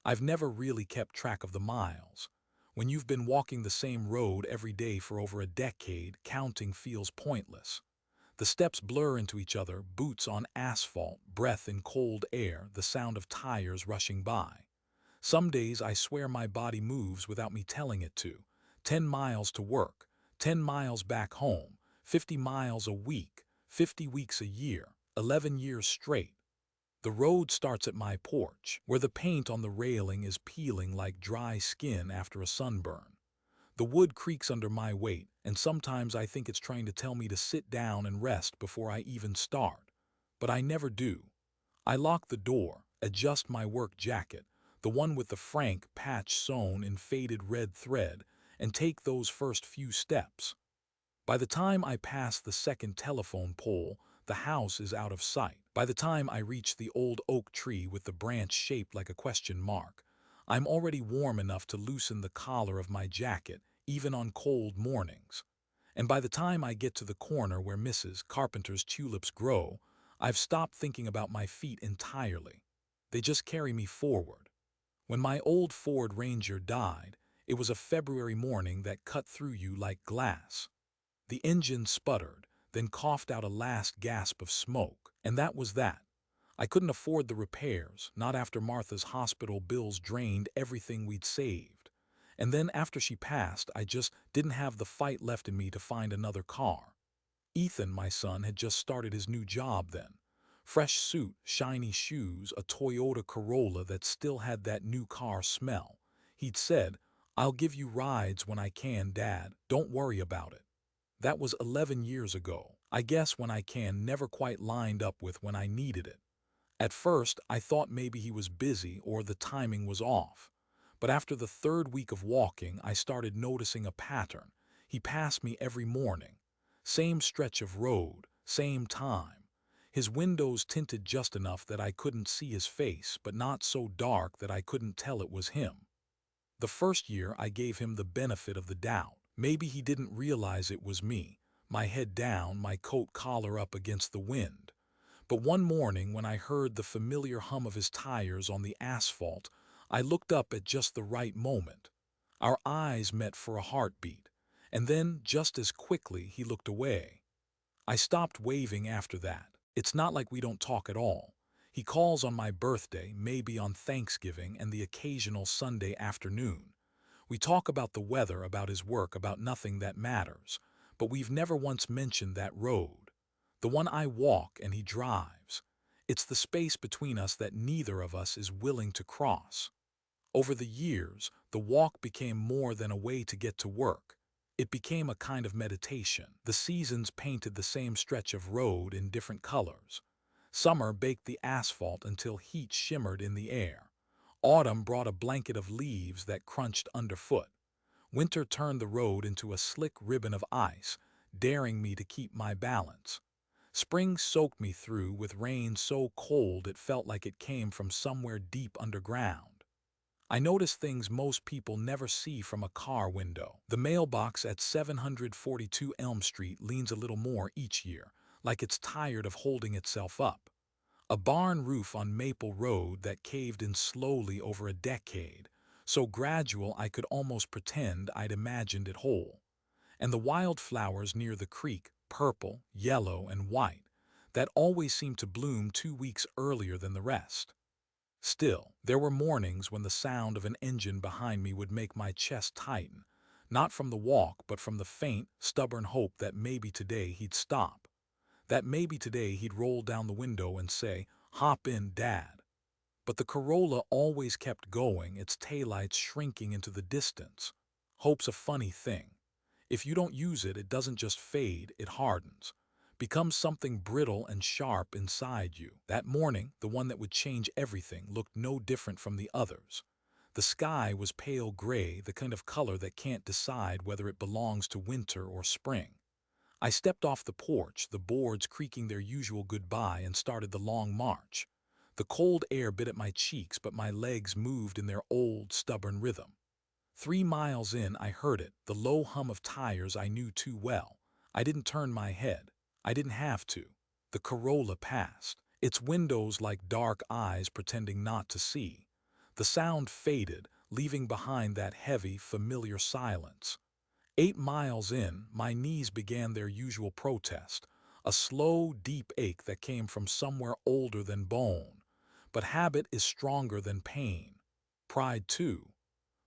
I've never really kept track of the miles. When you've been walking the same road every day for over a decade, counting feels pointless. The steps blur into each other, boots on asphalt, breath in cold air, the sound of tires rushing by. Some days I swear my body moves without me telling it to. 10 miles to work, 10 miles back home, 50 miles a week, 50 weeks a year, 11 years straight. The road starts at my porch, where the paint on the railing is peeling like dry skin after a sunburn. The wood creaks under my weight, and sometimes I think it's trying to tell me to sit down and rest before I even start. But I never do. I lock the door, adjust my work jacket, the one with the frank patch sewn in faded red thread, and take those first few steps. By the time I pass the second telephone pole, the house is out of sight. By the time I reach the old oak tree with the branch shaped like a question mark, I'm already warm enough to loosen the collar of my jacket, even on cold mornings. And by the time I get to the corner where Mrs. Carpenter's tulips grow, I've stopped thinking about my feet entirely. They just carry me forward. When my old Ford Ranger died, it was a February morning that cut through you like glass. The engine sputtered, then coughed out a last gasp of smoke, and that was that. I couldn't afford the repairs, not after Martha's hospital bills drained everything we'd saved. And then after she passed, I just didn't have the fight left in me to find another car. Ethan, my son, had just started his new job then. Fresh suit, shiny shoes, a Toyota Corolla that still had that new car smell. He'd said, "I'll give you rides when I can, Dad, don't worry about it." That was 11 years ago. I guess when I can never quite lined up with when I needed it. At first, I thought maybe he was busy or the timing was off. But after the third week of walking, I started noticing a pattern. He passed me every morning. Same stretch of road, same time. His windows tinted just enough that I couldn't see his face, but not so dark that I couldn't tell it was him. The first year I gave him the benefit of the doubt. Maybe he didn't realize it was me, my head down, my coat collar up against the wind. But one morning when I heard the familiar hum of his tires on the asphalt, I looked up at just the right moment. Our eyes met for a heartbeat, and then just as quickly he looked away. I stopped waving after that. It's not like we don't talk at all. He calls on my birthday, maybe on Thanksgiving, and the occasional Sunday afternoon. We talk about the weather, about his work, about nothing that matters. But we've never once mentioned that road. The one I walk and he drives. It's the space between us that neither of us is willing to cross. Over the years, the walk became more than a way to get to work. It became a kind of meditation. The seasons painted the same stretch of road in different colors. Summer baked the asphalt until heat shimmered in the air. Autumn brought a blanket of leaves that crunched underfoot. Winter turned the road into a slick ribbon of ice, daring me to keep my balance. Spring soaked me through with rain so cold it felt like it came from somewhere deep underground. I noticed things most people never see from a car window. The mailbox at 742 Elm Street leans a little more each year, like it's tired of holding itself up. A barn roof on Maple Road that caved in slowly over a decade, so gradual I could almost pretend I'd imagined it whole. And the wildflowers near the creek, purple, yellow, and white, that always seemed to bloom 2 weeks earlier than the rest. Still, there were mornings when the sound of an engine behind me would make my chest tighten, not from the walk but from the faint, stubborn hope that maybe today he'd stop. That maybe today he'd roll down the window and say, "Hop in, Dad." But the Corolla always kept going, its taillights shrinking into the distance. Hope's a funny thing. If you don't use it, it doesn't just fade, it hardens. Becomes something brittle and sharp inside you. That morning, the one that would change everything looked no different from the others. The sky was pale gray, the kind of color that can't decide whether it belongs to winter or spring. I stepped off the porch, the boards creaking their usual goodbye, and started the long march. The cold air bit at my cheeks, but my legs moved in their old, stubborn rhythm. 3 miles in, I heard it, the low hum of tires I knew too well. I didn't turn my head. I didn't have to. The Corolla passed, its windows like dark eyes pretending not to see. The sound faded, leaving behind that heavy, familiar silence. 8 miles in, my knees began their usual protest, a slow, deep ache that came from somewhere older than bone. But habit is stronger than pain. Pride, too.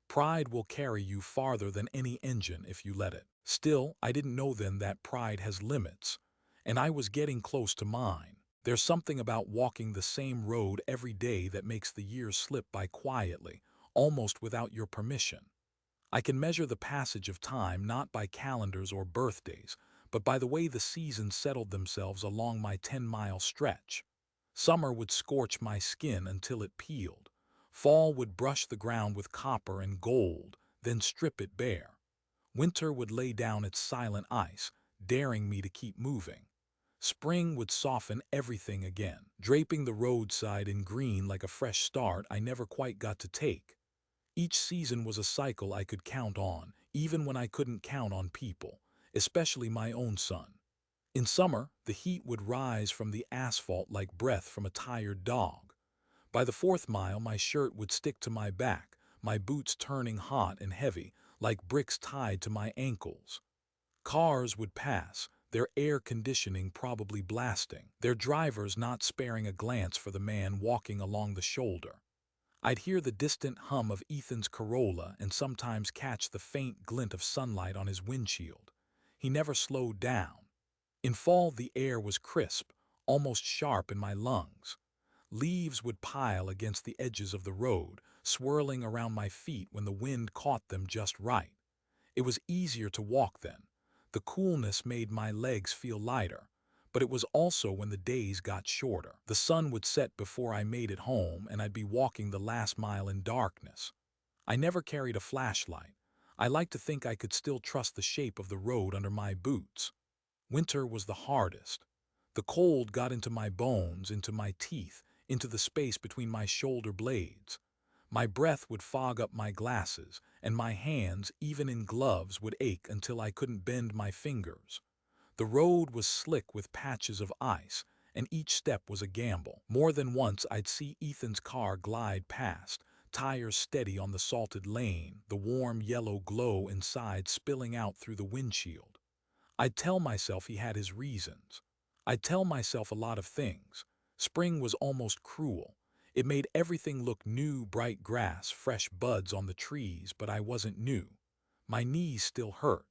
Pride will carry you farther than any engine if you let it. Still, I didn't know then that pride has limits, and I was getting close to mine. There's something about walking the same road every day that makes the years slip by quietly, almost without your permission. I can measure the passage of time not by calendars or birthdays, but by the way the seasons settled themselves along my 10-mile stretch. Summer would scorch my skin until it peeled. Fall would brush the ground with copper and gold, then strip it bare. Winter would lay down its silent ice, daring me to keep moving. Spring would soften everything again, draping the roadside in green like a fresh start I never quite got to take. Each season was a cycle I could count on, even when I couldn't count on people, especially my own son. In summer, the heat would rise from the asphalt like breath from a tired dog. By the 4th mile, my shirt would stick to my back, my boots turning hot and heavy, like bricks tied to my ankles. Cars would pass, their air conditioning probably blasting, their drivers not sparing a glance for the man walking along the shoulder. I'd hear the distant hum of Ethan's Corolla and sometimes catch the faint glint of sunlight on his windshield. He never slowed down. In fall, the air was crisp, almost sharp in my lungs. Leaves would pile against the edges of the road, swirling around my feet when the wind caught them just right. It was easier to walk then. The coolness made my legs feel lighter, but it was also when the days got shorter. The sun would set before I made it home, and I'd be walking the last mile in darkness. I never carried a flashlight. I liked to think I could still trust the shape of the road under my boots. Winter was the hardest. The cold got into my bones, into my teeth, into the space between my shoulder blades. My breath would fog up my glasses, and my hands, even in gloves, would ache until I couldn't bend my fingers. The road was slick with patches of ice, and each step was a gamble. More than once I'd see Ethan's car glide past, tires steady on the salted lane, the warm yellow glow inside spilling out through the windshield. I'd tell myself he had his reasons. I'd tell myself a lot of things. Spring was almost cruel. It made everything look new, bright grass, fresh buds on the trees, but I wasn't new. My knees still hurt.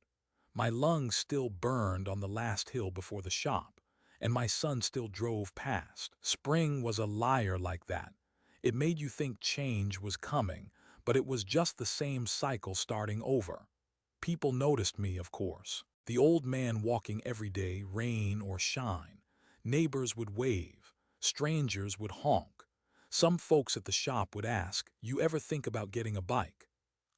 My lungs still burned on the last hill before the shop, and my son still drove past. Spring was a liar like that. It made you think change was coming, but it was just the same cycle starting over. People noticed me, of course. The old man walking every day, rain or shine. Neighbors would wave. Strangers would honk. Some folks at the shop would ask, "You ever think about getting a bike?"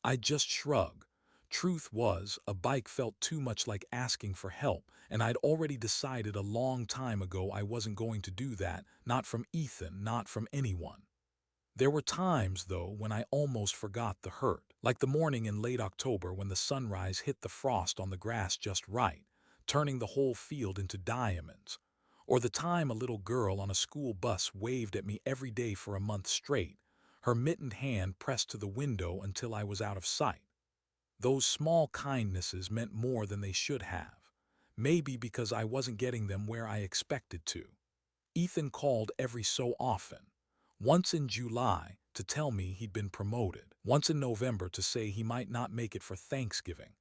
I'd just shrug. Truth was, a bike felt too much like asking for help, and I'd already decided a long time ago I wasn't going to do that, not from Ethan, not from anyone. There were times, though, when I almost forgot the hurt, like the morning in late October when the sunrise hit the frost on the grass just right, turning the whole field into diamonds. Or the time a little girl on a school bus waved at me every day for a month straight, her mittened hand pressed to the window until I was out of sight. Those small kindnesses meant more than they should have, maybe because I wasn't getting them where I expected to. Ethan called every so often. Once in July to tell me he'd been promoted. Once in November to say he might not make it for Thanksgiving.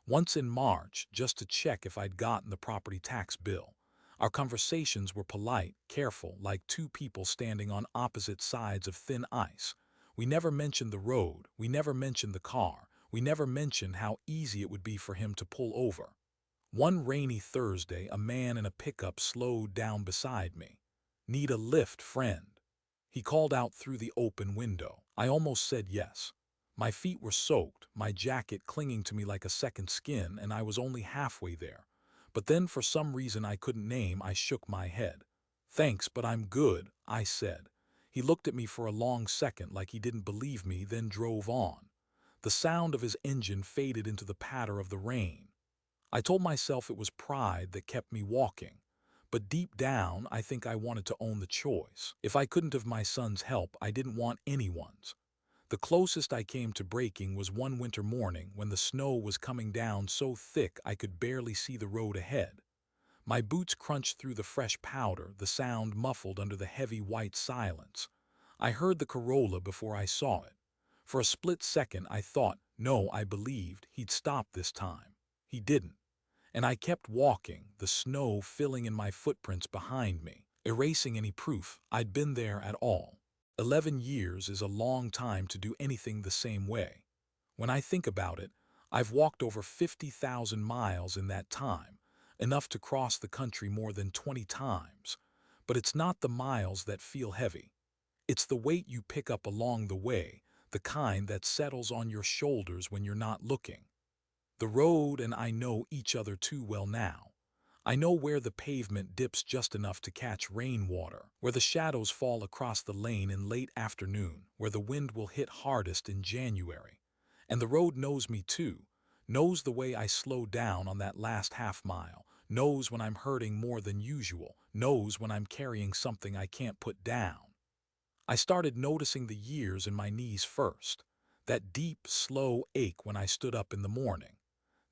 Once in March just to check if I'd gotten the property tax bill. Our conversations were polite, careful, like two people standing on opposite sides of thin ice. We never mentioned the road, we never mentioned the car, we never mentioned how easy it would be for him to pull over. One rainy Thursday, a man in a pickup slowed down beside me. "Need a lift, friend?" He called out through the open window. I almost said yes. My feet were soaked, my jacket clinging to me like a second skin, and I was only halfway there. But then, for some reason I couldn't name, I shook my head. "Thanks, but I'm good," I said. He looked at me for a long second like he didn't believe me, then drove on. The sound of his engine faded into the patter of the rain. I told myself it was pride that kept me walking. But deep down, I think I wanted to own the choice. If I couldn't have my son's help, I didn't want anyone's. The closest I came to breaking was one winter morning when the snow was coming down so thick I could barely see the road ahead. My boots crunched through the fresh powder, the sound muffled under the heavy white silence. I heard the Corolla before I saw it. For a split second I thought, no, I believed, he'd stop this time. He didn't. And I kept walking, the snow filling in my footprints behind me, erasing any proof I'd been there at all. 11 years is a long time to do anything the same way. When I think about it, I've walked over 50,000 miles in that time, enough to cross the country more than 20 times. But it's not the miles that feel heavy. It's the weight you pick up along the way, the kind that settles on your shoulders when you're not looking. The road and I know each other too well now. I know where the pavement dips just enough to catch rainwater, where the shadows fall across the lane in late afternoon, where the wind will hit hardest in January. And the road knows me too, knows the way I slow down on that last half mile, knows when I'm hurting more than usual, knows when I'm carrying something I can't put down. I started noticing the years in my knees first, that deep, slow ache when I stood up in the morning.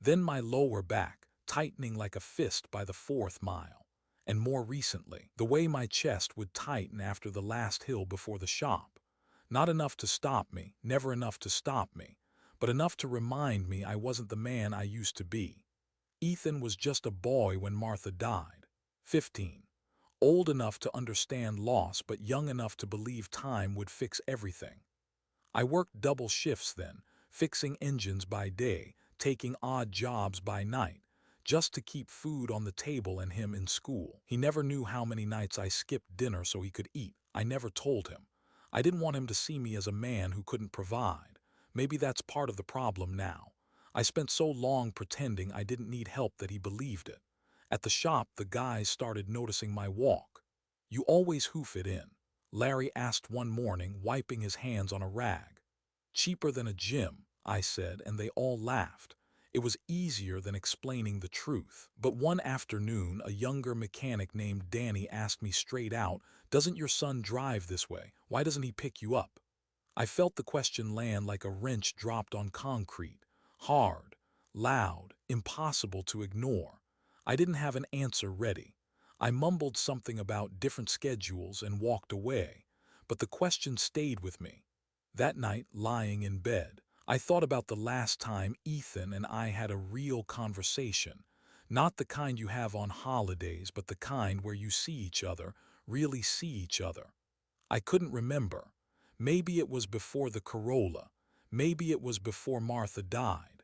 Then my lower back, tightening like a fist by the fourth mile. And more recently, the way my chest would tighten after the last hill before the shop. Not enough to stop me, never enough to stop me, but enough to remind me I wasn't the man I used to be. Ethan was just a boy when Martha died. 15. Old enough to understand loss but young enough to believe time would fix everything. I worked double shifts then, fixing engines by day, taking odd jobs by night, just to keep food on the table and him in school. He never knew how many nights I skipped dinner so he could eat. I never told him. I didn't want him to see me as a man who couldn't provide. Maybe that's part of the problem now. I spent so long pretending I didn't need help that he believed it. At the shop, the guys started noticing my walk. "You always hoof it in," Larry asked one morning, wiping his hands on a rag. "Cheaper than a gym," I said, and they all laughed. It was easier than explaining the truth. But one afternoon, a younger mechanic named Danny asked me straight out, "Doesn't your son drive this way? Why doesn't he pick you up?" I felt the question land like a wrench dropped on concrete. Hard, loud, impossible to ignore. I didn't have an answer ready. I mumbled something about different schedules and walked away, but the question stayed with me. That night, lying in bed, I thought about the last time Ethan and I had a real conversation. Not the kind you have on holidays, but the kind where you see each other, really see each other. I couldn't remember. Maybe it was before the Corolla. Maybe it was before Martha died.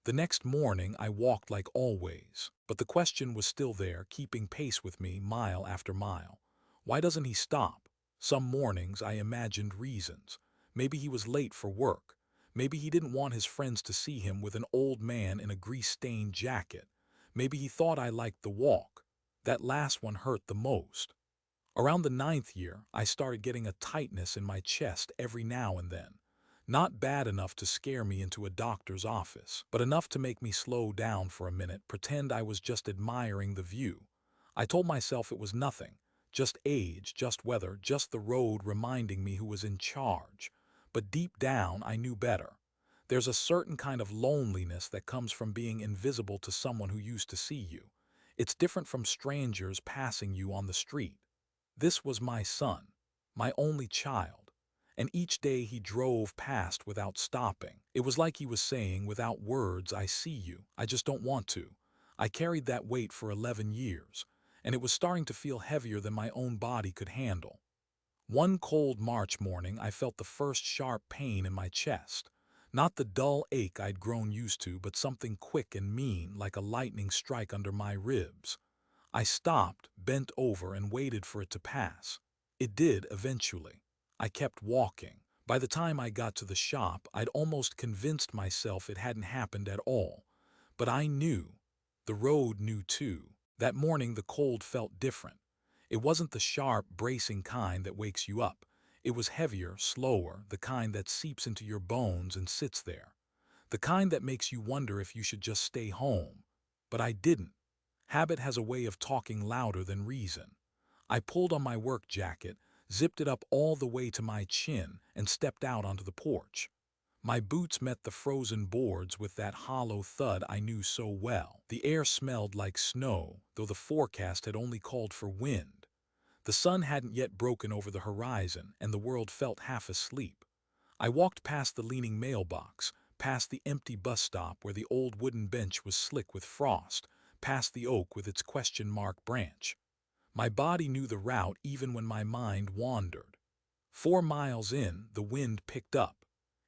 The next morning I walked like always, but the question was still there, keeping pace with me mile after mile. Why doesn't he stop? Some mornings I imagined reasons. Maybe he was late for work. Maybe he didn't want his friends to see him with an old man in a grease-stained jacket. Maybe he thought I liked the walk. That last one hurt the most. Around the 9th year, I started getting a tightness in my chest every now and then. Not bad enough to scare me into a doctor's office, but enough to make me slow down for a minute, pretend I was just admiring the view. I told myself it was nothing, just age, just weather, just the road reminding me who was in charge. But deep down, I knew better. There's a certain kind of loneliness that comes from being invisible to someone who used to see you. It's different from strangers passing you on the street. This was my son, my only child, and each day he drove past without stopping. It was like he was saying, without words, "I see you, I just don't want to." I carried that weight for 11 years, and it was starting to feel heavier than my own body could handle. One cold March morning I felt the first sharp pain in my chest. Not the dull ache I'd grown used to, but something quick and mean, like a lightning strike under my ribs. I stopped, bent over, and waited for it to pass. It did eventually. I kept walking. By the time I got to the shop, I'd almost convinced myself it hadn't happened at all. But I knew. The road knew too. That morning the cold felt different. It wasn't the sharp, bracing kind that wakes you up. It was heavier, slower, the kind that seeps into your bones and sits there. The kind that makes you wonder if you should just stay home. But I didn't. Habit has a way of talking louder than reason. I pulled on my work jacket, zipped it up all the way to my chin, and stepped out onto the porch. My boots met the frozen boards with that hollow thud I knew so well. The air smelled like snow, though the forecast had only called for wind. The sun hadn't yet broken over the horizon, and the world felt half asleep. I walked past the leaning mailbox, past the empty bus stop where the old wooden bench was slick with frost, past the oak with its question mark branch. My body knew the route even when my mind wandered. 4 miles in, the wind picked up.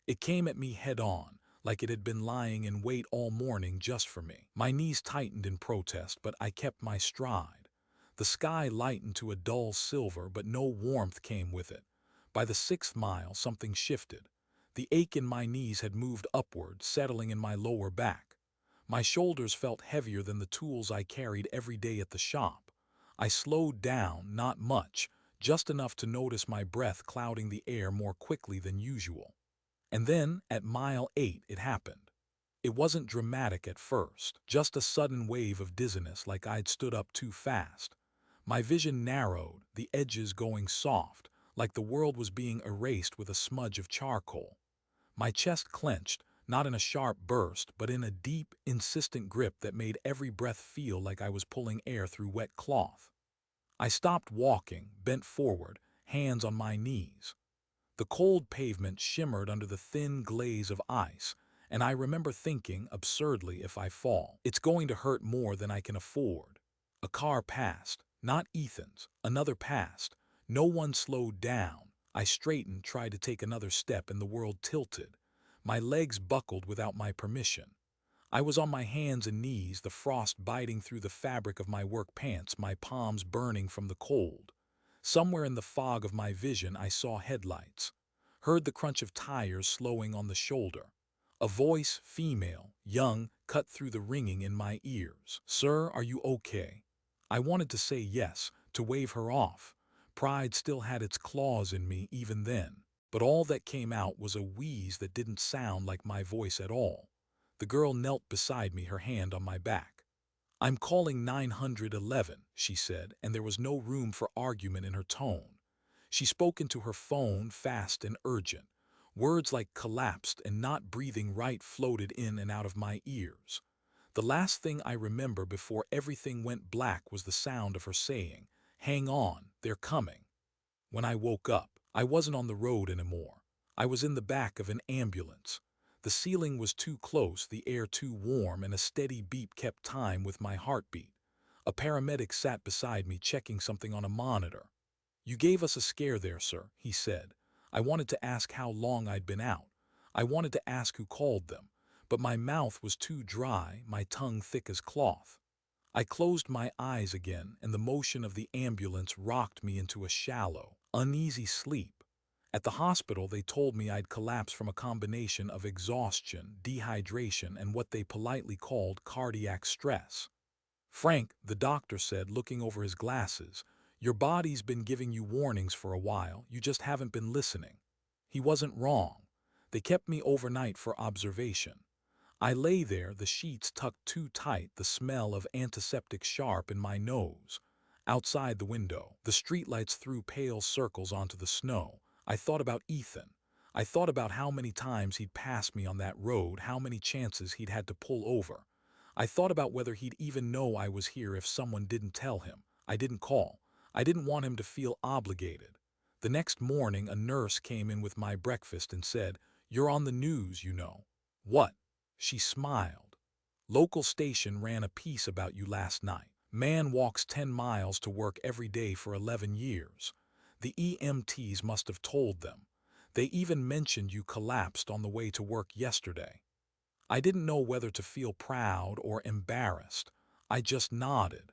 It came at me head-on, like it had been lying in wait all morning just for me. My knees tightened in protest, but I kept my stride. The sky lightened to a dull silver, but no warmth came with it. By the 6th mile, something shifted. The ache in my knees had moved upward, settling in my lower back. My shoulders felt heavier than the tools I carried every day at the shop. I slowed down, not much, just enough to notice my breath clouding the air more quickly than usual. And then, at mile 8, it happened. It wasn't dramatic at first, just a sudden wave of dizziness like I'd stood up too fast. My vision narrowed, the edges going soft, like the world was being erased with a smudge of charcoal. My chest clenched, not in a sharp burst, but in a deep, insistent grip that made every breath feel like I was pulling air through wet cloth. I stopped walking, bent forward, hands on my knees. The cold pavement shimmered under the thin glaze of ice, and I remember thinking, absurdly, if I fall, it's going to hurt more than I can afford. A car passed, not Ethan's, another passed. No one slowed down. I straightened, tried to take another step, and the world tilted. My legs buckled without my permission. I was on my hands and knees, the frost biting through the fabric of my work pants, my palms burning from the cold. Somewhere in the fog of my vision I saw headlights, heard the crunch of tires slowing on the shoulder. A voice, female, young, cut through the ringing in my ears. "Sir, are you okay?" I wanted to say yes, to wave her off. Pride still had its claws in me even then. But all that came out was a wheeze that didn't sound like my voice at all. The girl knelt beside me, her hand on my back. "I'm calling 911, she said, and there was no room for argument in her tone. She spoke into her phone, fast and urgent. Words like collapsed and not breathing right floated in and out of my ears. The last thing I remember before everything went black was the sound of her saying, "Hang on, they're coming." When I woke up, I wasn't on the road anymore. I was in the back of an ambulance. The ceiling was too close, the air too warm, and a steady beep kept time with my heartbeat. A paramedic sat beside me, checking something on a monitor. "You gave us a scare there, sir," he said. I wanted to ask how long I'd been out. I wanted to ask who called them, but my mouth was too dry, my tongue thick as cloth. I closed my eyes again, and the motion of the ambulance rocked me into a shallow, uneasy sleep. At the hospital, they told me I'd collapsed from a combination of exhaustion, dehydration, and what they politely called cardiac stress. "Frank," the doctor said, looking over his glasses, "your body's been giving you warnings for a while, you just haven't been listening." He wasn't wrong. They kept me overnight for observation. I lay there, the sheets tucked too tight, the smell of antiseptic sharp in my nose. Outside the window, the streetlights threw pale circles onto the snow. I thought about Ethan. I thought about how many times he'd passed me on that road, how many chances he'd had to pull over. I thought about whether he'd even know I was here if someone didn't tell him. I didn't call. I didn't want him to feel obligated. The next morning, a nurse came in with my breakfast and said, "You're on the news, you know." "What?" She smiled. "Local station ran a piece about you last night. Man walks 10 miles to work every day for 11 years. The EMTs must have told them. They even mentioned you collapsed on the way to work yesterday." I didn't know whether to feel proud or embarrassed. I just nodded.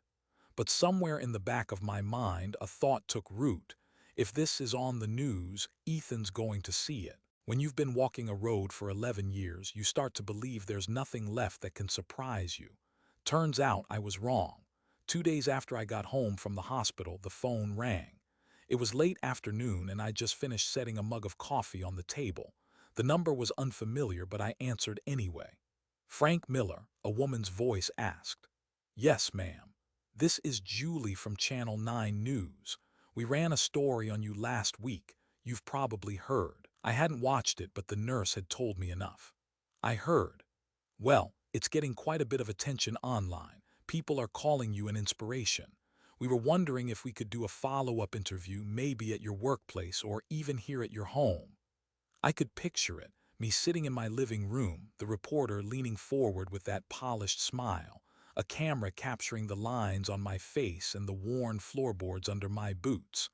But somewhere in the back of my mind, a thought took root. If this is on the news, Ethan's going to see it. When you've been walking a road for 11 years, you start to believe there's nothing left that can surprise you. Turns out I was wrong. 2 days after I got home from the hospital, the phone rang. It was late afternoon, and I just finished setting a mug of coffee on the table. The number was unfamiliar, but I answered anyway. "Frank Miller," a woman's voice asked. "Yes, ma'am. This is Julie from Channel 9 News. We ran a story on you last week. You've probably heard. I hadn't watched it, but the nurse had told me enough. I heard. Well, it's getting quite a bit of attention online. People are calling you an inspiration. We were wondering if we could do a follow-up interview, maybe at your workplace or even here at your home. I could picture it, me sitting in my living room, the reporter leaning forward with that polished smile, a camera capturing the lines on my face and the worn floorboards under my boots.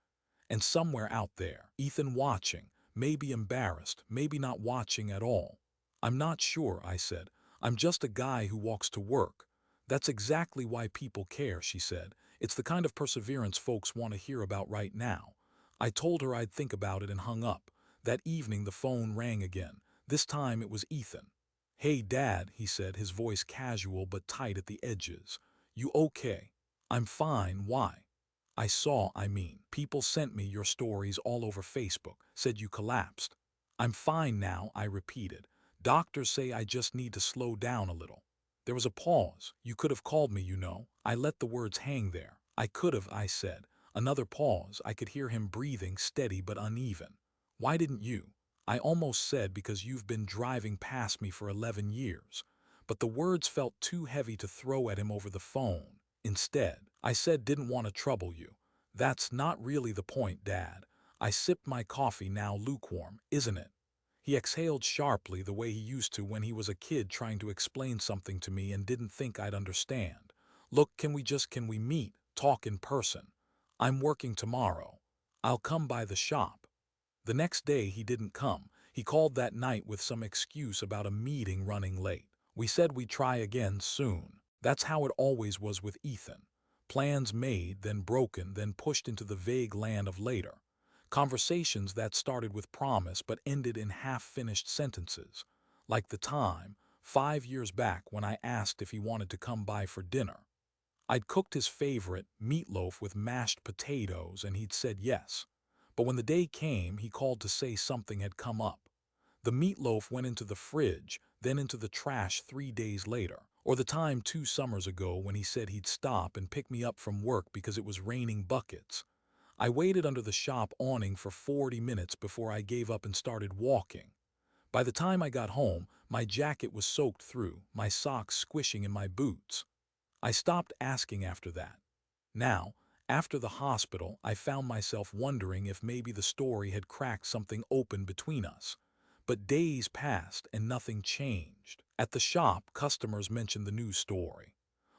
And somewhere out there, Ethan watching, maybe embarrassed, maybe not watching at all. I'm not sure, I said. I'm just a guy who walks to work. That's exactly why people care, she said. It's the kind of perseverance folks want to hear about right now. I told her I'd think about it and hung up. That evening the phone rang again. This time it was Ethan. "Hey, Dad," he said, his voice casual but tight at the edges. "You okay?" "I'm fine, why?" People sent me your stories all over Facebook, said you collapsed." "I'm fine now," I repeated. "Doctors say I just need to slow down a little." There was a pause. "You could have called me, you know." I let the words hang there. "I could have," I said. Another pause. I could hear him breathing, steady but uneven. "Why didn't you?" I almost said because you've been driving past me for 11 years. But the words felt too heavy to throw at him over the phone. Instead, I said, "Didn't want to trouble you." "That's not really the point, Dad." I sipped my coffee, now lukewarm. "Isn't it?" He exhaled sharply, the way he used to when he was a kid trying to explain something to me and didn't think I'd understand. "Look, can we meet, talk in person? I'm working tomorrow. I'll come by the shop." The next day he didn't come. He called that night with some excuse about a meeting running late. We said we'd try again soon. That's how it always was with Ethan. Plans made, then broken, then pushed into the vague land of later. Conversations that started with promise but ended in half-finished sentences. Like the time, 5 years back, when I asked if he wanted to come by for dinner. I'd cooked his favorite, meatloaf with mashed potatoes, and he'd said yes. But when the day came, he called to say something had come up. The meatloaf went into the fridge, then into the trash 3 days later. Or the time 2 summers ago when he said he'd stop and pick me up from work because it was raining buckets. I waited under the shop awning for 40 minutes before I gave up and started walking. By the time I got home, my jacket was soaked through, my socks squishing in my boots. I stopped asking after that. Now, after the hospital, I found myself wondering if maybe the story had cracked something open between us. But days passed and nothing changed. At the shop, customers mentioned the news story.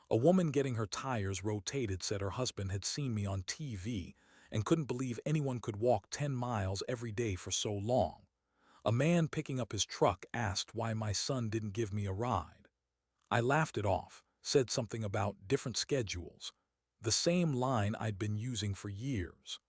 A woman getting her tires rotated said her husband had seen me on TV and couldn't believe anyone could walk 10 miles every day for so long. A man picking up his truck asked why my son didn't give me a ride. I laughed it off, said something about different schedules, the same line I'd been using for years.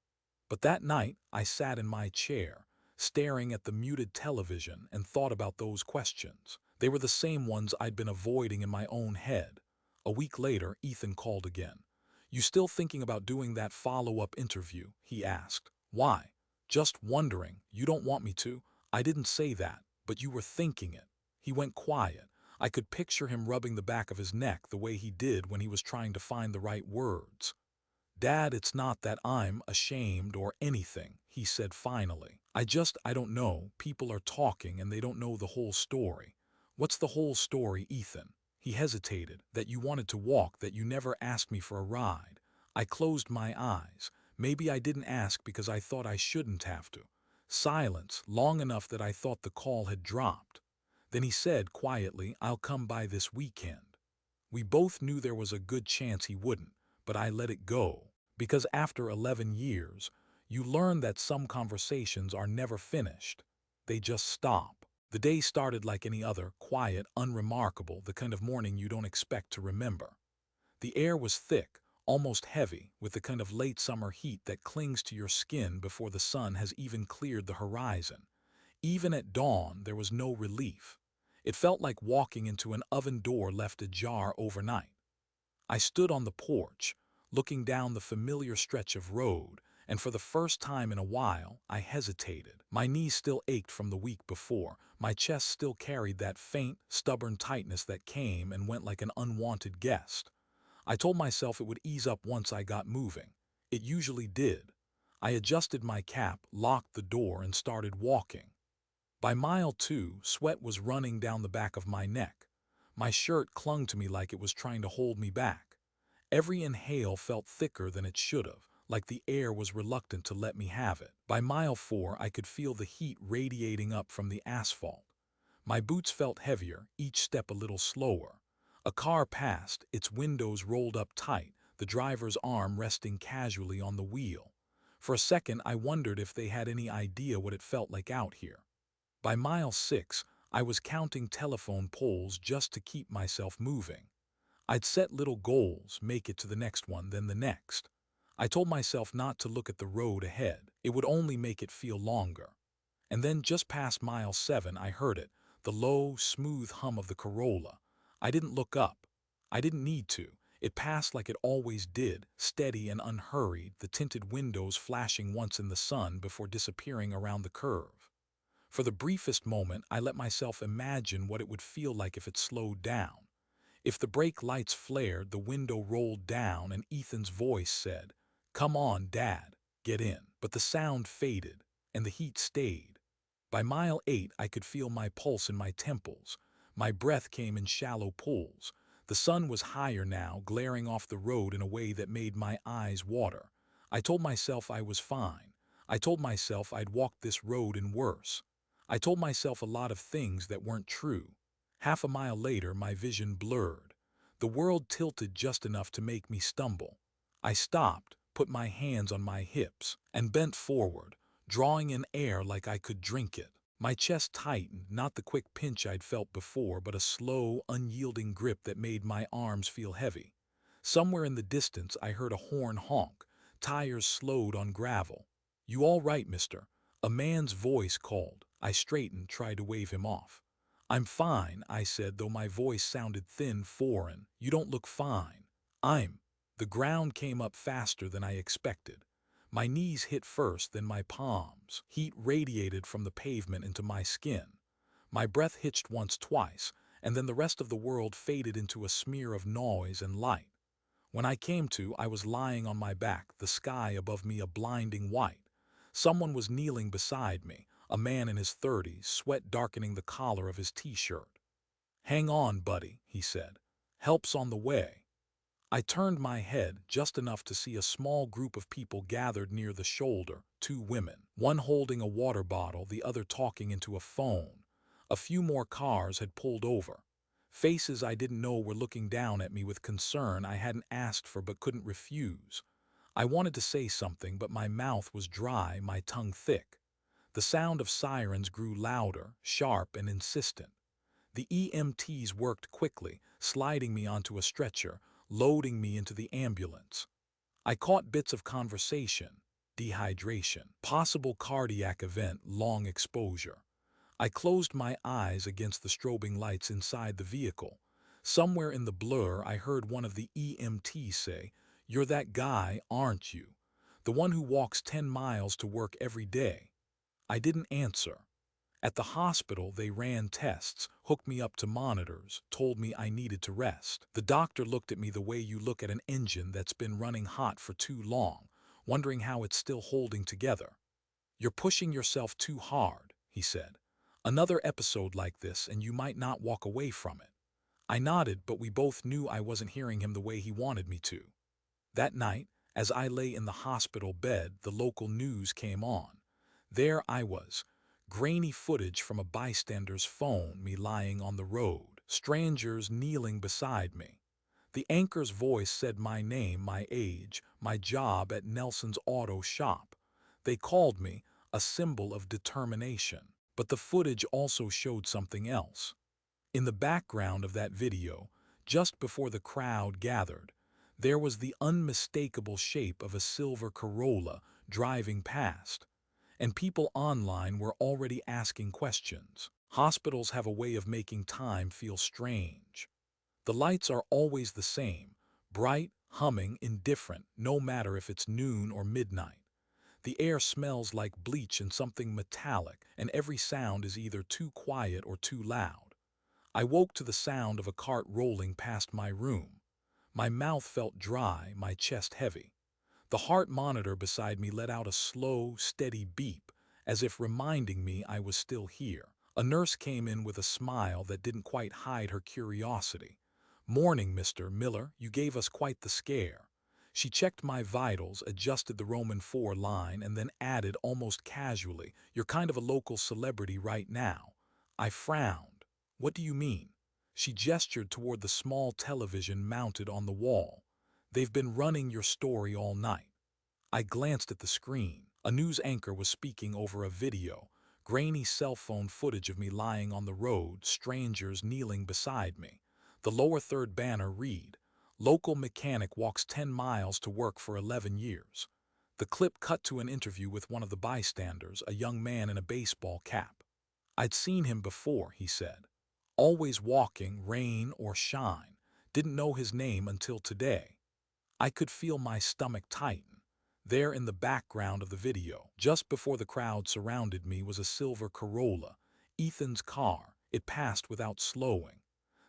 But that night, I sat in my chair, staring at the muted television, and thought about those questions. They were the same ones I'd been avoiding in my own head. A week later, Ethan called again. "You still thinking about doing that follow-up interview?" he asked. "Why?" "Just wondering. You don't want me to?" "I didn't say that, but you were thinking it." He went quiet. I could picture him rubbing the back of his neck the way he did when he was trying to find the right words. "Dad, it's not that I'm ashamed or anything," he said finally. I don't know. People are talking and they don't know the whole story." "What's the whole story, Ethan?" He hesitated. "That you wanted to walk, that you never asked me for a ride." I closed my eyes. Maybe I didn't ask because I thought I shouldn't have to. Silence, long enough that I thought the call had dropped. Then he said quietly, "I'll come by this weekend." We both knew there was a good chance he wouldn't, but I let it go. Because after 11 years, you learn that some conversations are never finished. They just stop. The day started like any other, quiet, unremarkable, the kind of morning you don't expect to remember. The air was thick, almost heavy, with the kind of late summer heat that clings to your skin before the sun has even cleared the horizon. Even at dawn, there was no relief. It felt like walking into an oven door left ajar overnight. I stood on the porch, looking down the familiar stretch of road, and for the first time in a while, I hesitated. My knees still ached from the week before. My chest still carried that faint, stubborn tightness that came and went like an unwanted guest. I told myself it would ease up once I got moving. It usually did. I adjusted my cap, locked the door, and started walking. By mile 2, sweat was running down the back of my neck. My shirt clung to me like it was trying to hold me back. Every inhale felt thicker than it should have, like the air was reluctant to let me have it. By mile 4, I could feel the heat radiating up from the asphalt. My boots felt heavier, each step a little slower. A car passed, its windows rolled up tight, the driver's arm resting casually on the wheel. For a second, I wondered if they had any idea what it felt like out here. By mile 6, I was counting telephone poles just to keep myself moving. I'd set little goals, make it to the next one, then the next. I told myself not to look at the road ahead. It would only make it feel longer. And then just past mile 7, I heard it, the low, smooth hum of the Corolla. I didn't look up. I didn't need to. It passed like it always did, steady and unhurried, the tinted windows flashing once in the sun before disappearing around the curve. For the briefest moment, I let myself imagine what it would feel like if it slowed down. If the brake lights flared, the window rolled down, and Ethan's voice said, "Come on, Dad, get in." But the sound faded, and the heat stayed. By mile 8, I could feel my pulse in my temples. My breath came in shallow pulls. The sun was higher now, glaring off the road in a way that made my eyes water. I told myself I was fine. I told myself I'd walked this road and worse. I told myself a lot of things that weren't true. Half a mile later, my vision blurred. The world tilted just enough to make me stumble. I stopped, put my hands on my hips, and bent forward, drawing in air like I could drink it. My chest tightened, not the quick pinch I'd felt before, but a slow, unyielding grip that made my arms feel heavy. Somewhere in the distance, I heard a horn honk. Tires slowed on gravel. "You all right, mister?" A man's voice called. I straightened, tried to wave him off. "I'm fine," I said, though my voice sounded thin, foreign. "You don't look fine." "I'm—" The ground came up faster than I expected. My knees hit first, then my palms. Heat radiated from the pavement into my skin. My breath hitched once, twice, and then the rest of the world faded into a smear of noise and light. When I came to, I was lying on my back, the sky above me a blinding white. Someone was kneeling beside me, a man in his 30s, sweat darkening the collar of his t-shirt. "Hang on, buddy," he said. "Help's on the way." I turned my head just enough to see a small group of people gathered near the shoulder, 2 women, one holding a water bottle, the other talking into a phone. A few more cars had pulled over. Faces I didn't know were looking down at me with concern I hadn't asked for but couldn't refuse. I wanted to say something, but my mouth was dry, my tongue thick. The sound of sirens grew louder, sharp and insistent. The EMTs worked quickly, sliding me onto a stretcher, loading me into the ambulance. I caught bits of conversation: dehydration, possible cardiac event, long exposure. I closed my eyes against the strobing lights inside the vehicle. Somewhere in the blur, I heard one of the EMTs say, "You're that guy, aren't you? The one who walks 10 miles to work every day." I didn't answer. At the hospital, they ran tests, hooked me up to monitors, told me I needed to rest. The doctor looked at me the way you look at an engine that's been running hot for too long, wondering how it's still holding together. "You're pushing yourself too hard," he said. "Another episode like this and you might not walk away from it." I nodded, but we both knew I wasn't hearing him the way he wanted me to. That night, as I lay in the hospital bed, the local news came on. There I was, grainy footage from a bystander's phone, me lying on the road, strangers kneeling beside me. The anchor's voice said my name, my age, my job at Nelson's auto shop. They called me a symbol of determination. But the footage also showed something else. In the background of that video, just before the crowd gathered, there was the unmistakable shape of a silver Corolla driving past. And people online were already asking questions. Hospitals have a way of making time feel strange. The lights are always the same, bright, humming, indifferent, no matter if it's noon or midnight. The air smells like bleach and something metallic, and every sound is either too quiet or too loud. I woke to the sound of a cart rolling past my room. My mouth felt dry, my chest heavy. The heart monitor beside me let out a slow, steady beep, as if reminding me I was still here. A nurse came in with a smile that didn't quite hide her curiosity. "Morning, Mr. Miller, you gave us quite the scare." She checked my vitals, adjusted the Roman 4 line, and then added almost casually, "You're kind of a local celebrity right now." I frowned. "What do you mean?" She gestured toward the small television mounted on the wall. "They've been running your story all night." I glanced at the screen. A news anchor was speaking over a video, grainy cell phone footage of me lying on the road, strangers kneeling beside me. The lower third banner read, "Local mechanic walks 10 miles to work for 11 years." The clip cut to an interview with one of the bystanders, a young man in a baseball cap. "I'd seen him before," he said. "Always walking, rain or shine. Didn't know his name until today." I could feel my stomach tighten. There in the background of the video, just before the crowd surrounded me, was a silver Corolla, Ethan's car. It passed without slowing.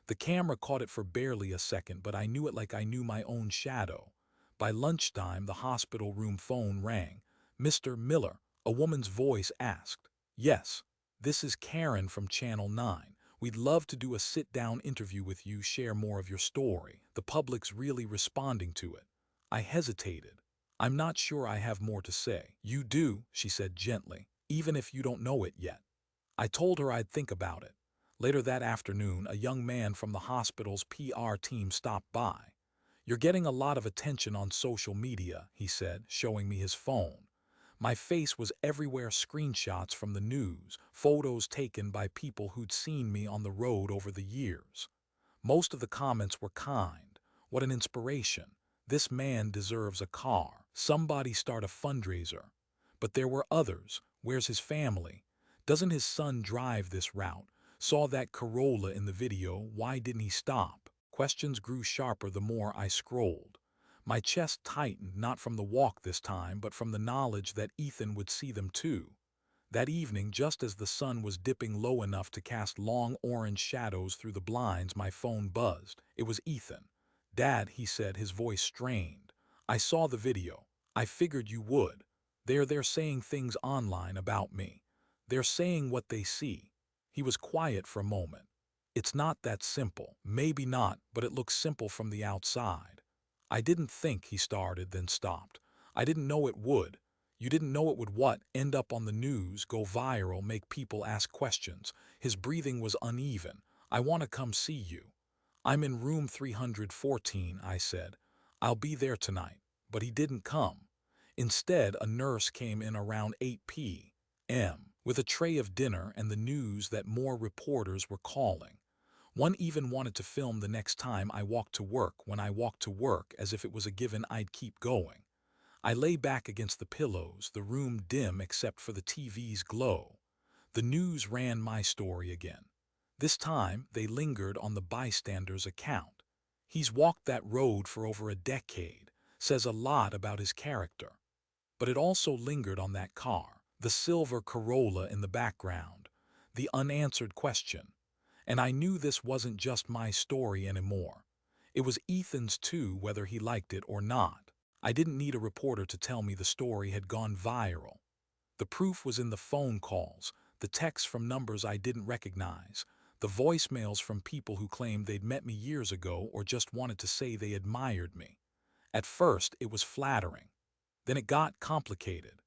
The camera caught it for barely a second, but I knew it like I knew my own shadow. By lunchtime, the hospital room phone rang. "Mr. Miller," a woman's voice asked. "Yes, this is Karen from Channel 9. We'd love to do a sit-down interview with you, share more of your story. The public's really responding to it." I hesitated. "I'm not sure I have more to say." "You do," she said gently, "even if you don't know it yet." I told her I'd think about it. Later that afternoon, a young man from the hospital's PR team stopped by. "You're getting a lot of attention on social media," he said, showing me his phone. My face was everywhere, screenshots from the news, photos taken by people who'd seen me on the road over the years. Most of the comments were kind. "What an inspiration. This man deserves a car. Somebody start a fundraiser." But there were others. "Where's his family? Doesn't his son drive this route? Saw that Corolla in the video. Why didn't he stop?" Questions grew sharper the more I scrolled. My chest tightened, not from the walk this time, but from the knowledge that Ethan would see them too. That evening, just as the sun was dipping low enough to cast long orange shadows through the blinds, my phone buzzed. It was Ethan. "Dad," he said, his voice strained. "I saw the video. I figured you would. They're saying things online about me. They're saying what they see." He was quiet for a moment. "It's not that simple." "Maybe not, but it looks simple from the outside." "I didn't think," he started, then stopped. "I didn't know it would." "You didn't know it would what?" "End up on the news, go viral, make people ask questions." His breathing was uneven. "I want to come see you." "I'm in room 314, I said. "I'll be there tonight." But he didn't come. Instead, a nurse came in around 8 p.m. with a tray of dinner and the news that more reporters were calling. One even wanted to film the next time I walked to work, when I walked to work, as if it was a given I'd keep going. I lay back against the pillows, the room dim except for the TV's glow. The news ran my story again. This time, they lingered on the bystander's account. "He's walked that road for over a decade," says a lot about his character. But it also lingered on that car, the silver Corolla in the background, the unanswered question. And I knew this wasn't just my story anymore. It was Ethan's too, whether he liked it or not. I didn't need a reporter to tell me the story had gone viral. The proof was in the phone calls, the texts from numbers I didn't recognize, the voicemails from people who claimed they'd met me years ago or just wanted to say they admired me. At first, it was flattering. Then it got complicated.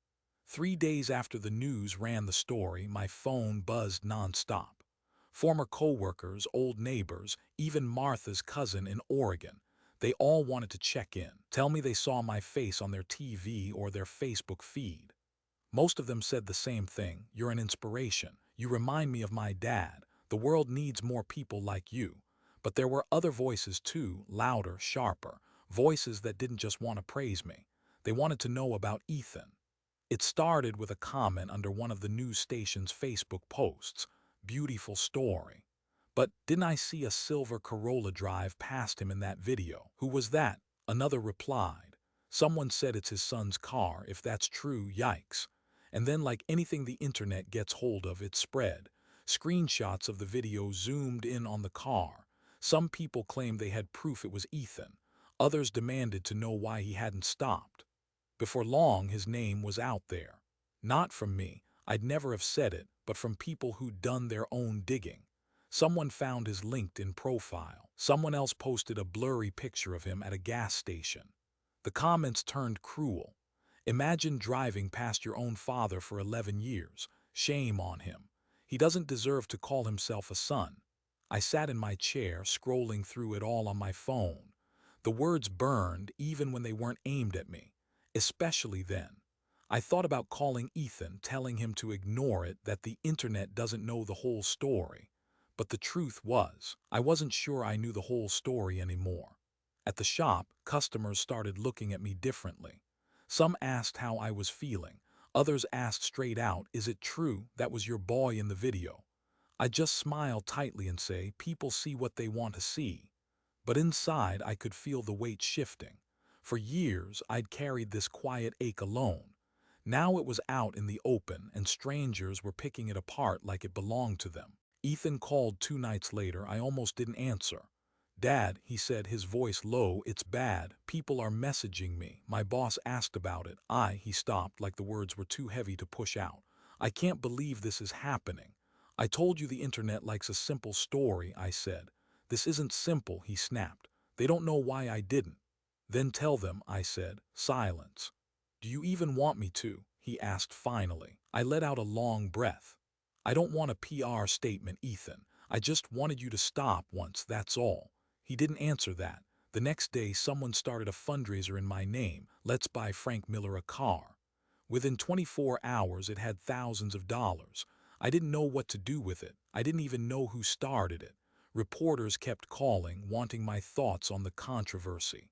3 days after the news ran the story, my phone buzzed nonstop. Former co-workers, old neighbors, even Martha's cousin in Oregon. They all wanted to check in, tell me they saw my face on their TV or their Facebook feed. Most of them said the same thing: "You're an inspiration. You remind me of my dad. The world needs more people like you." But there were other voices too, louder, sharper, voices that didn't just want to praise me. They wanted to know about Ethan. It started with a comment under one of the news station's Facebook posts. "Beautiful story. But didn't I see a silver Corolla drive past him in that video? Who was that?" Another replied. "Someone said it's his son's car. If that's true, yikes." And then, like anything the internet gets hold of, it spread. Screenshots of the video zoomed in on the car. Some people claimed they had proof it was Ethan. Others demanded to know why he hadn't stopped. Before long, his name was out there. Not from me, I'd never have said it, but from people who'd done their own digging. Someone found his LinkedIn profile. Someone else posted a blurry picture of him at a gas station. The comments turned cruel. Imagine driving past your own father for 11 years. Shame on him. He doesn't deserve to call himself a son. I sat in my chair, scrolling through it all on my phone. The words burned even when they weren't aimed at me, especially then. I thought about calling Ethan, telling him to ignore it, that the internet doesn't know the whole story. But the truth was, I wasn't sure I knew the whole story anymore. At the shop, customers started looking at me differently. Some asked how I was feeling. Others asked straight out, "Is it true that was your boy in the video?" I just smile tightly and say, "People see what they want to see." But inside, I could feel the weight shifting. For years, I'd carried this quiet ache alone. Now it was out in the open, and strangers were picking it apart like it belonged to them. Ethan called 2 nights later. I almost didn't answer. "Dad," he said, his voice low, "it's bad. People are messaging me. My boss asked about it." He stopped, like the words were too heavy to push out. "I can't believe this is happening." "I told you the internet likes a simple story," I said. "This isn't simple," he snapped. "They don't know why I didn't." "Then tell them," I said. Silence. "Do you even want me to?" he asked finally. I let out a long breath. "I don't want a PR statement, Ethan. I just wanted you to stop once, that's all." He didn't answer that. The next day, someone started a fundraiser in my name. "Let's buy Frank Miller a car." Within 24 hours, it had thousands of dollars. I didn't know what to do with it. I didn't even know who started it. Reporters kept calling, wanting my thoughts on the controversy.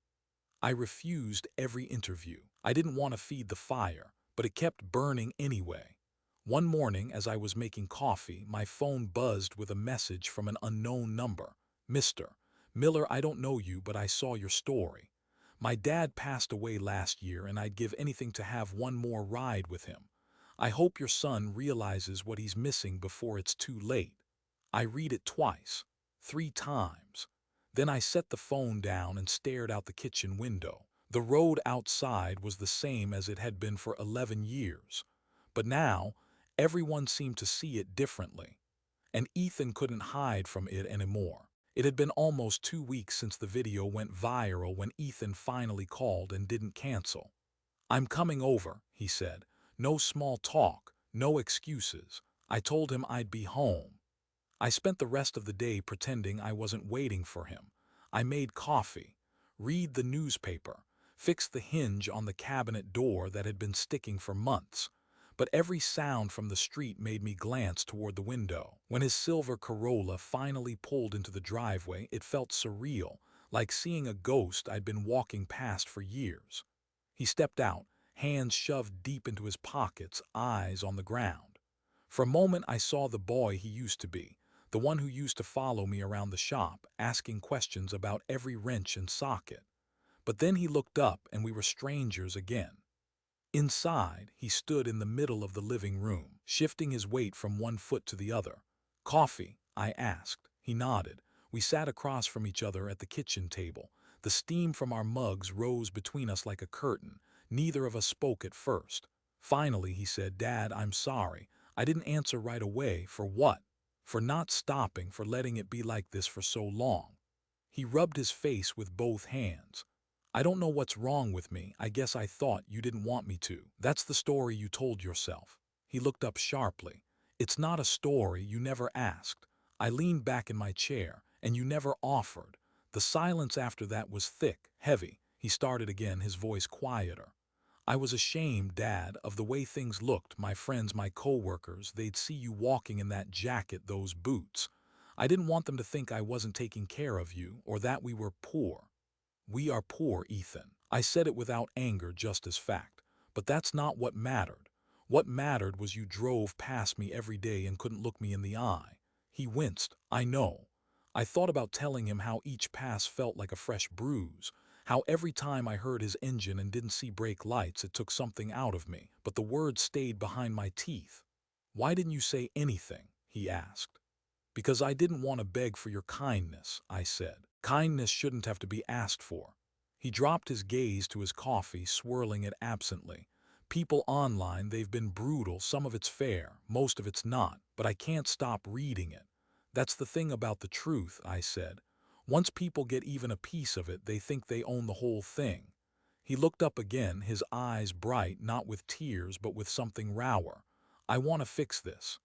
I refused every interview. I didn't want to feed the fire, but it kept burning anyway. One morning, as I was making coffee, my phone buzzed with a message from an unknown number. "Mr. Miller, I don't know you, but I saw your story. My dad passed away last year, and I'd give anything to have one more ride with him. I hope your son realizes what he's missing before it's too late." I read it twice, 3 times. Then I set the phone down and stared out the kitchen window. The road outside was the same as it had been for 11 years. But now, everyone seemed to see it differently. And Ethan couldn't hide from it anymore. It had been almost 2 weeks since the video went viral when Ethan finally called and didn't cancel. "I'm coming over," he said. "No small talk, no excuses." I told him I'd be home. I spent the rest of the day pretending I wasn't waiting for him. I made coffee, read the newspaper, fixed the hinge on the cabinet door that had been sticking for months. But every sound from the street made me glance toward the window. When his silver Corolla finally pulled into the driveway, it felt surreal, like seeing a ghost I'd been walking past for years. He stepped out, hands shoved deep into his pockets, eyes on the ground. For a moment, I saw the boy he used to be, the one who used to follow me around the shop, asking questions about every wrench and socket. But then he looked up and we were strangers again. Inside, he stood in the middle of the living room, shifting his weight from one foot to the other. "Coffee?" I asked. He nodded. We sat across from each other at the kitchen table. The steam from our mugs rose between us like a curtain. Neither of us spoke at first. Finally, he said, "Dad, I'm sorry. I didn't answer right away." "For what?" "For not stopping, for letting it be like this for so long." He rubbed his face with both hands. "I don't know what's wrong with me. I guess I thought you didn't want me to. That's the story you told yourself." He looked up sharply. "It's not a story. You never asked." I leaned back in my chair. "And you never offered." The silence after that was thick, heavy. He started again, his voice quieter. "I was ashamed, Dad, of the way things looked. My friends, my co-workers, they'd see you walking in that jacket, those boots. I didn't want them to think I wasn't taking care of you, or that we were poor." "We are poor, Ethan." I said it without anger, just as fact. "But that's not what mattered. What mattered was you drove past me every day and couldn't look me in the eye." He winced. "I know." I thought about telling him how each pass felt like a fresh bruise, how every time I heard his engine and didn't see brake lights it took something out of me, but the words stayed behind my teeth. "Why didn't you say anything?" he asked. "Because I didn't want to beg for your kindness," I said. "Kindness shouldn't have to be asked for." He dropped his gaze to his coffee, swirling it absently. People online, they've been brutal, some of it's fair, most of it's not, but I can't stop reading it. That's the thing about the truth, I said. Once people get even a piece of it, they think they own the whole thing. He looked up again, his eyes bright, not with tears, but with something rawer. I want to fix this.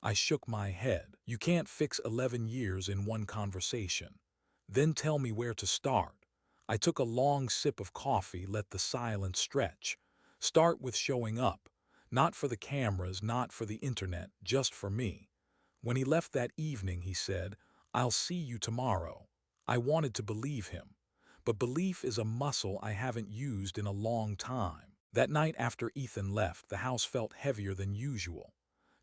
I shook my head. You can't fix 11 years in one conversation. Then tell me where to start. I took a long sip of coffee, let the silence stretch. Start with showing up. Not for the cameras, not for the internet, just for me. When he left that evening, he said, "I'll see you tomorrow." I wanted to believe him. But belief is a muscle I haven't used in a long time. That night after Ethan left, the house felt heavier than usual.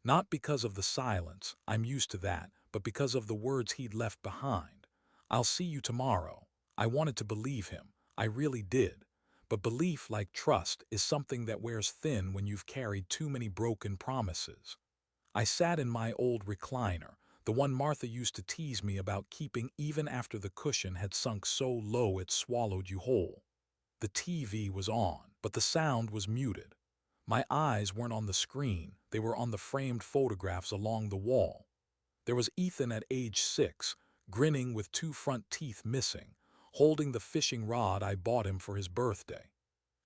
Not because of the silence, I'm used to that, but because of the words he'd left behind. "I'll see you tomorrow." I wanted to believe him. I really did. But belief, like trust, is something that wears thin when you've carried too many broken promises. I sat in my old recliner, the one Martha used to tease me about keeping even after the cushion had sunk so low it swallowed you whole. The TV was on, but the sound was muted. My eyes weren't on the screen, they were on the framed photographs along the wall. There was Ethan at age 6, grinning with 2 front teeth missing, holding the fishing rod I bought him for his birthday.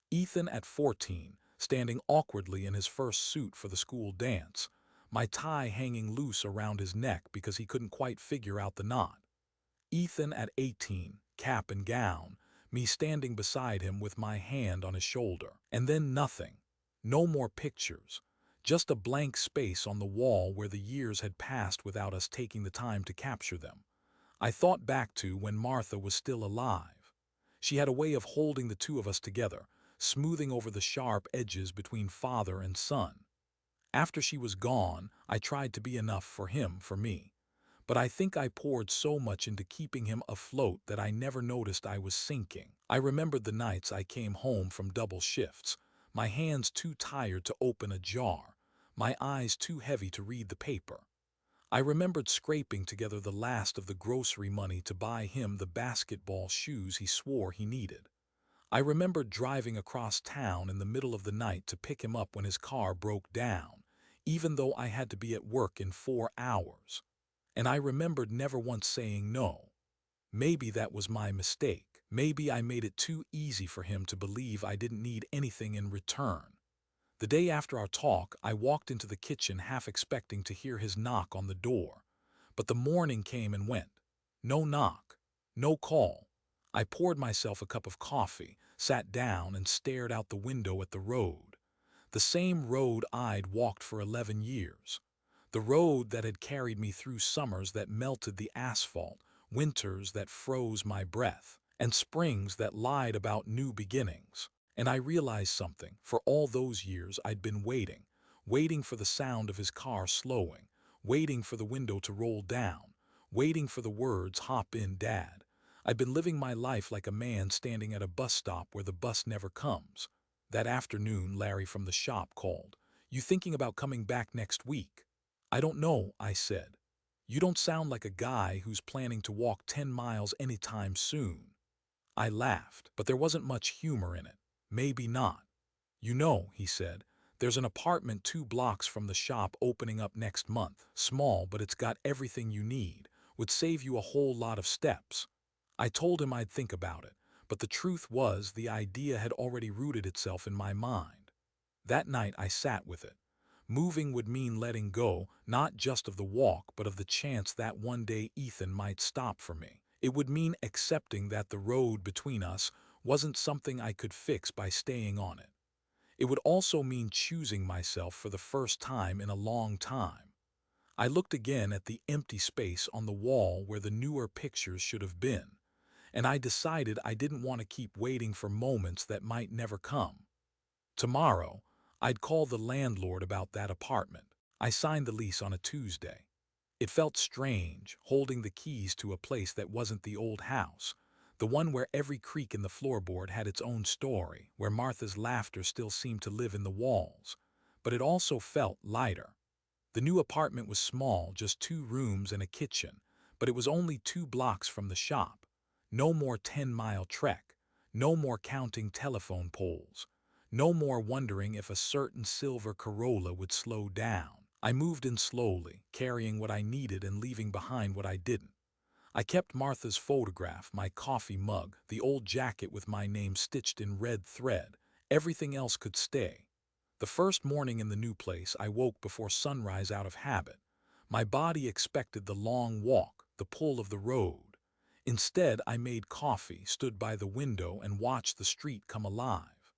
Ethan at 14, standing awkwardly in his first suit for the school dance, my tie hanging loose around his neck because he couldn't quite figure out the knot. Ethan at 18, cap and gown, me standing beside him with my hand on his shoulder. And then nothing. No more pictures. Just a blank space on the wall where the years had passed without us taking the time to capture them. I thought back to when Martha was still alive. She had a way of holding the two of us together, smoothing over the sharp edges between father and son. After she was gone, I tried to be enough for him, for me. But I think I poured so much into keeping him afloat that I never noticed I was sinking. I remembered the nights I came home from double shifts, my hands too tired to open a jar, my eyes too heavy to read the paper. I remembered scraping together the last of the grocery money to buy him the basketball shoes he swore he needed. I remembered driving across town in the middle of the night to pick him up when his car broke down, even though I had to be at work in 4 hours. And I remembered never once saying no. Maybe that was my mistake. Maybe I made it too easy for him to believe I didn't need anything in return. The day after our talk, I walked into the kitchen half expecting to hear his knock on the door. But the morning came and went. No knock. No call. I poured myself a cup of coffee, sat down and stared out the window at the road. The same road I'd walked for 11 years. The road that had carried me through summers that melted the asphalt, winters that froze my breath, and springs that lied about new beginnings. And I realized something. For all those years I'd been waiting, waiting for the sound of his car slowing, waiting for the window to roll down, waiting for the words, "Hop in, Dad." I'd been living my life like a man standing at a bus stop where the bus never comes. That afternoon, Larry from the shop called. "You thinking about coming back next week?" "I don't know," I said. "You don't sound like a guy who's planning to walk 10 miles anytime soon." I laughed, but there wasn't much humor in it. "Maybe not." "You know," he said, "there's an apartment 2 blocks from the shop opening up next month. Small, but it's got everything you need. Would save you a whole lot of steps." I told him I'd think about it, but the truth was the idea had already rooted itself in my mind. That night I sat with it. Moving would mean letting go, not just of the walk, but of the chance that one day Ethan might stop for me. It would mean accepting that the road between us wasn't something I could fix by staying on it. It would also mean choosing myself for the first time in a long time. I looked again at the empty space on the wall where the newer pictures should have been, and I decided I didn't want to keep waiting for moments that might never come. Tomorrow, I'd call the landlord about that apartment. I signed the lease on a Tuesday. It felt strange, holding the keys to a place that wasn't the old house, the one where every creak in the floorboard had its own story, where Martha's laughter still seemed to live in the walls. But it also felt lighter. The new apartment was small, just 2 rooms and a kitchen, but it was only 2 blocks from the shop. No more 10-mile trek. No more counting telephone poles. No more wondering if a certain silver Corolla would slow down. I moved in slowly, carrying what I needed and leaving behind what I didn't. I kept Martha's photograph, my coffee mug, the old jacket with my name stitched in red thread. Everything else could stay. The first morning in the new place, I woke before sunrise out of habit. My body expected the long walk, the pull of the road. Instead, I made coffee, stood by the window, and watched the street come alive.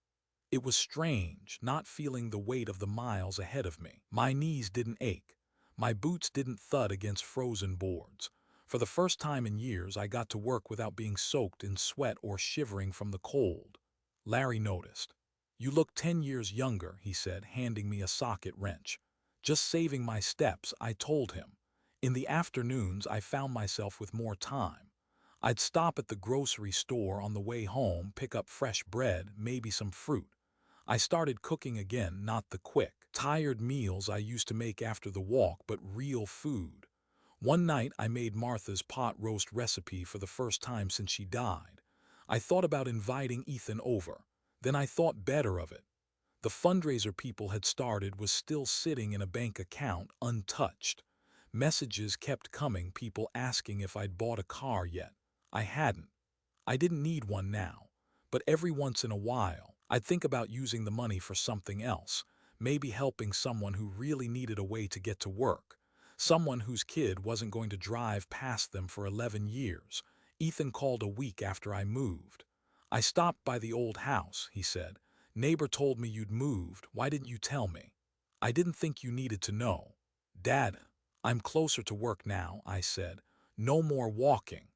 It was strange, not feeling the weight of the miles ahead of me. My knees didn't ache. My boots didn't thud against frozen boards. For the first time in years, I got to work without being soaked in sweat or shivering from the cold. Larry noticed. "You look 10 years younger," he said, handing me a socket wrench. "Just saving my steps," I told him. In the afternoons, I found myself with more time. I'd stop at the grocery store on the way home, pick up fresh bread, maybe some fruit. I started cooking again, not the quick, tired meals I used to make after the walk, but real food. One night I made Martha's pot roast recipe for the first time since she died. I thought about inviting Ethan over. Then I thought better of it. The fundraiser people had started was still sitting in a bank account, untouched. Messages kept coming, people asking if I'd bought a car yet. I hadn't. I didn't need one now. But every once in a while, I'd think about using the money for something else, maybe helping someone who really needed a way to get to work. Someone whose kid wasn't going to drive past them for 11 years. Ethan called a week after I moved. "I stopped by the old house," he said. "Neighbor told me you'd moved. Why didn't you tell me?" "I didn't think you needed to know." "Dad, I'm closer to work now," I said. "No more walking."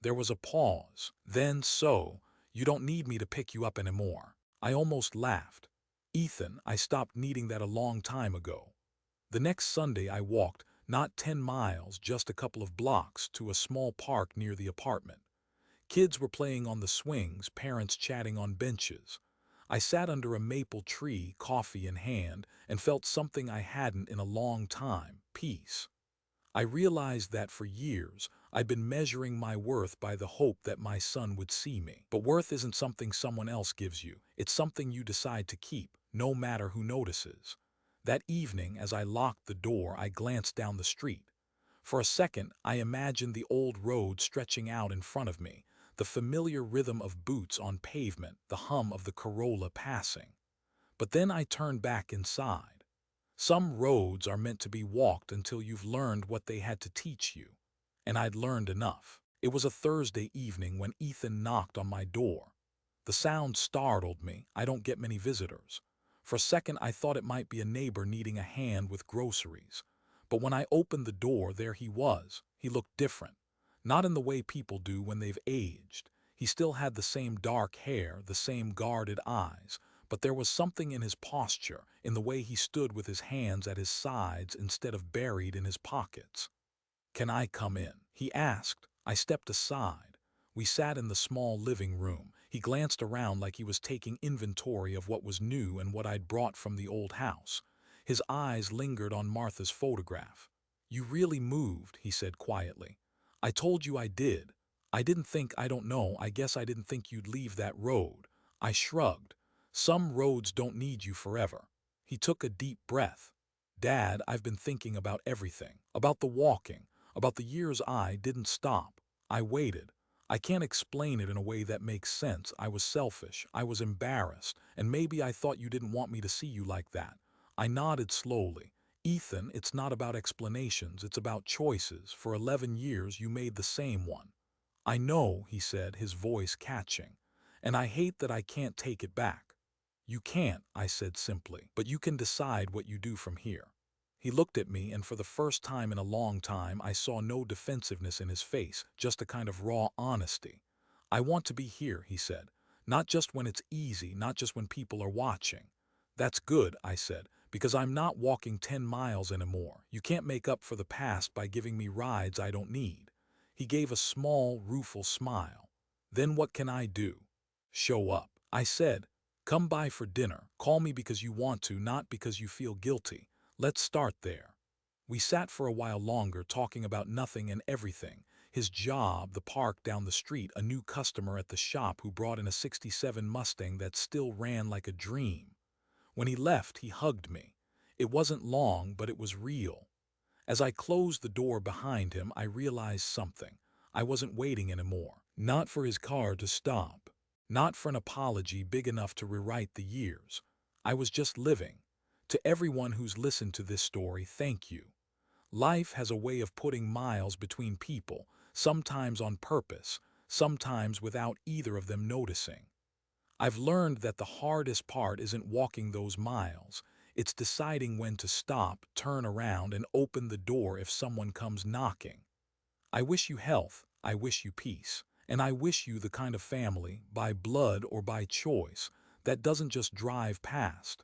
There was a pause. Then, "So, you don't need me to pick you up anymore." I almost laughed. "Ethan, I stopped needing that a long time ago." The next Sunday I walked, not 10 miles, just a couple of blocks, to a small park near the apartment. Kids were playing on the swings, parents chatting on benches. I sat under a maple tree, coffee in hand, and felt something I hadn't in a long time: peace. I realized that for years, I'd been measuring my worth by the hope that my son would see me. But worth isn't something someone else gives you. It's something you decide to keep, no matter who notices. That evening, as I locked the door, I glanced down the street. For a second, I imagined the old road stretching out in front of me, the familiar rhythm of boots on pavement, the hum of the Corolla passing. But then I turned back inside. Some roads are meant to be walked until you've learned what they had to teach you. And I'd learned enough. It was a Thursday evening when Ethan knocked on my door. The sound startled me. I don't get many visitors. For a second I thought it might be a neighbor needing a hand with groceries. But when I opened the door, there he was. He looked different. Not in the way people do when they've aged. He still had the same dark hair, the same guarded eyes, but there was something in his posture, in the way he stood with his hands at his sides instead of buried in his pockets. "Can I come in?" he asked. I stepped aside. We sat in the small living room. He glanced around like he was taking inventory of what was new and what I'd brought from the old house. His eyes lingered on Martha's photograph. "You really moved," he said quietly. "I told you I did. I don't know, I guess I didn't think you'd leave that road." I shrugged. "Some roads don't need you forever." He took a deep breath. "Dad, I've been thinking about everything. About the walking. About the years I didn't stop. I waited. I can't explain it in a way that makes sense. I was selfish. I was embarrassed. And maybe I thought you didn't want me to see you like that." I nodded slowly. "Ethan, it's not about explanations. It's about choices. For 11 years you made the same one." "I know," he said, his voice catching. "And I hate that I can't take it back." "You can't," I said simply, "but you can decide what you do from here." He looked at me, and for the first time in a long time I saw no defensiveness in his face, just a kind of raw honesty. "I want to be here," he said. "Not just when it's easy, not just when people are watching." "That's good," I said, "because I'm not walking 10 miles anymore. You can't make up for the past by giving me rides I don't need." He gave a small, rueful smile. "Then what can I do?" "Show up," I said. "Come by for dinner. Call me because you want to, not because you feel guilty. Let's start there." We sat for a while longer, talking about nothing and everything. His job, the park down the street, a new customer at the shop who brought in a '67 Mustang that still ran like a dream. When he left, he hugged me. It wasn't long, but it was real. As I closed the door behind him, I realized something. I wasn't waiting anymore. Not for his car to stop. Not for an apology big enough to rewrite the years. I was just living. To everyone who's listened to this story, thank you. Life has a way of putting miles between people, sometimes on purpose, sometimes without either of them noticing. I've learned that the hardest part isn't walking those miles. It's deciding when to stop, turn around, and open the door if someone comes knocking. I wish you health, I wish you peace, and I wish you the kind of family, by blood or by choice, that doesn't just drive past.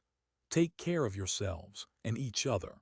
Take care of yourselves and each other.